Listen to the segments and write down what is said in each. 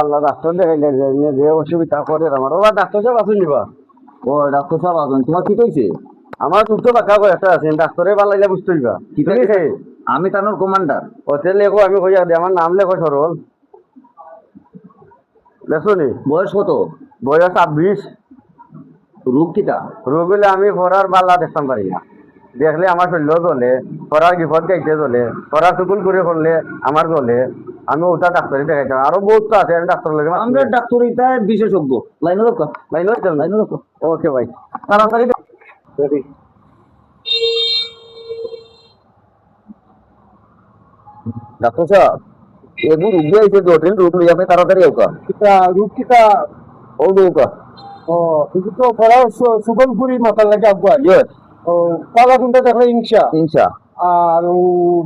আল্লাহ doctor দেখাইলে যে অসুবিধা করে আমার ওরা ডাক্তার সাহেব আসুন নিবা। ও ডাক্তার সাহেব আসুন, তোমার কি কইছে? আমার দুঃখ বাঁকা করে একটা আছেন ডাক্তারে ভালো লাগলে বুঝতে হইবা। আমি তানোর কমান্ডার। হোটেল লেখো আমি কইয়া দিই আমার নাম লেখো সরল লেখো নি। বয়স কত? বয়স 26। রোগ কিটা? রোগ হলে আমি পড়ার বাল্লা দেখতাম পারি না, দেখলে আমার শরীর জ্বলে, পড়ার বিপদ গাইতে জ্বলে, পড়া চুকুল করে করলে আমার জ্বলে, আমি ওটা ডাক্তারি দেখাইতাম। আরো বহুত তো আছে আমি ডাক্তার লাগে আমরা ডাক্তার এটা বিশেষজ্ঞ। লাইনে রক্ষ, লাইনে রক্ষ। ওকে ভাই তাড়াতাড়ি ডাক্তার সাহেব এগুলো রোগ দিয়েছে, জটিল রোগ নিয়ে আপনি তাড়াতাড়ি ওকা রূপ কিতা ও ওকা। ও কিন্তু তো পড়া সুবনপুরি মাথার লাগে আগুয়াই ইয়েস। ও পালা কোনটা দেখলে ইনশা ইনশা। আর ও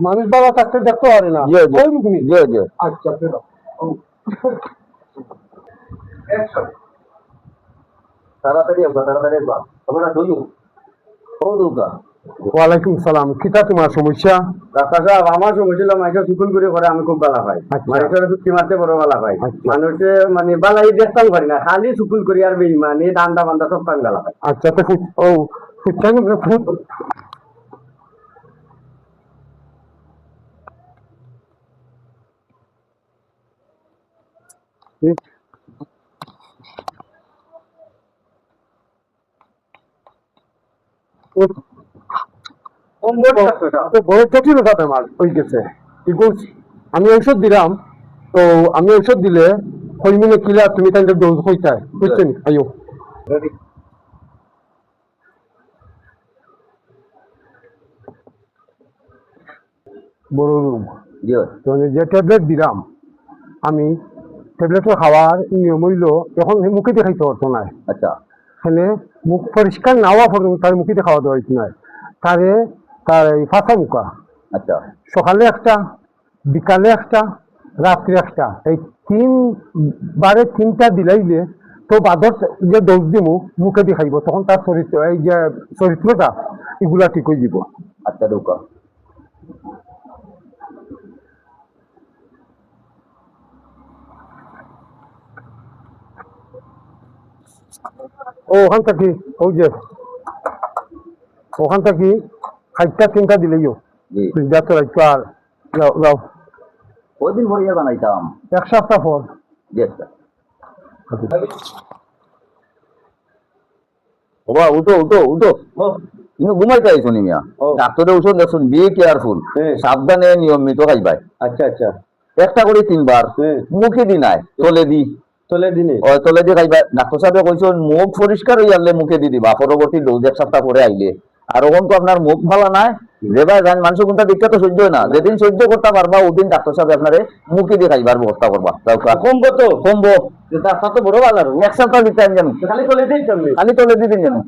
মানুষ বাবা থাকতে দেখতে পারে না ওই মুখনি। জি জি। আচ্ছা ফেরো তাড়াতাড়ি ওকা, তাড়াতাড়ি ওকা। তোমরা দুই ও ওকা। ওয়ালাইকুম সালাম। কিতা তোমার সমস্যা? ডাক্তার সাহেব আমার সমস্যা হলো মাইকে চুকুল করে করে আমি খুব বালা পাই, মানুষের চুক্তি মারতে বড় বালা পাই, মানুষে মানে বালাই দেখতাম পারি না, খালি চুকুল করি আর বেইমানি ডান্ডা বান্ধা সব আমি বালা পাই। আচ্ছা তো ও ফুটটাই বড় জটিলতা বেমার হয়ে গেছে। আমি ঔষধ দিলাম, তো আমি ঔষধ দিলে হইমিনে কিলা তুমি তাদের ডোজ হইতাই বুঝছেন। আইও বড় রুম যে ট্যাবলেট দিলাম আমি, ট্যাবলেটটা খাওয়ার নিয়ম হইল এখন মুখে দেখাইতে পারতো না। আচ্ছা। এখানে মুখ পরিষ্কার না হওয়া পর্যন্ত তার মুখে খাওয়া দেওয়া হইতে নাই। তার এই ফাঁসা মুখা। আচ্ছা। সকালে একটা, বিকালে একটা, রাত্রে একটা, এই 3 বারে 3টা দিলাইলে তো বাদর যে ডোজ দিব মুখে দেখাইব, তখন তার চরিত্র এই যে চরিত্রটা এগুলা ঠিক হয়ে যাব। আচ্ছা ঢোকা। ওখান থেকে ওই যে ওখান থেকে 4টা 3টা দিলেইও আর যাও কদিন ভরিয়া বানাইতাম? 1 সপ্তাহ পর। বাবা উঠো উঠো উঠো, তুমি ঘুমাইতে আইছো নি মিয়া? ডাক্তারের ওষুধ দেখুন, বি কেয়ারফুল, সাবধানে নিয়মিত খাইবাই। আচ্ছা আচ্ছা। একটা করে 3বার মুখে দি নাই, তলে দি তলে দিয়ে খাইবা। ডাক্তার সাহেব কইছেন মুখ পরিষ্কার হয়ে গেলে মুখে দি দিবা পরবর্তী ডোজ 1 সপ্তাহ পরে আইলে। আর ওখান তো আপনার মুখ ভালো নাই, যেবার গান মানুষ কোনটা দিকটা তো সহ্য হয় না, যেদিন সহ্য করতে পারবা ওদিন ডাক্তার সাহেব আপনারে মুখে দিয়ে খাইবার ব্যবস্থা করবা। কমবো তো কমবো, ডাক্তার তো বড় ভালো 1 সপ্তাহ দিতে জানো, খালি তলে দিই জানো।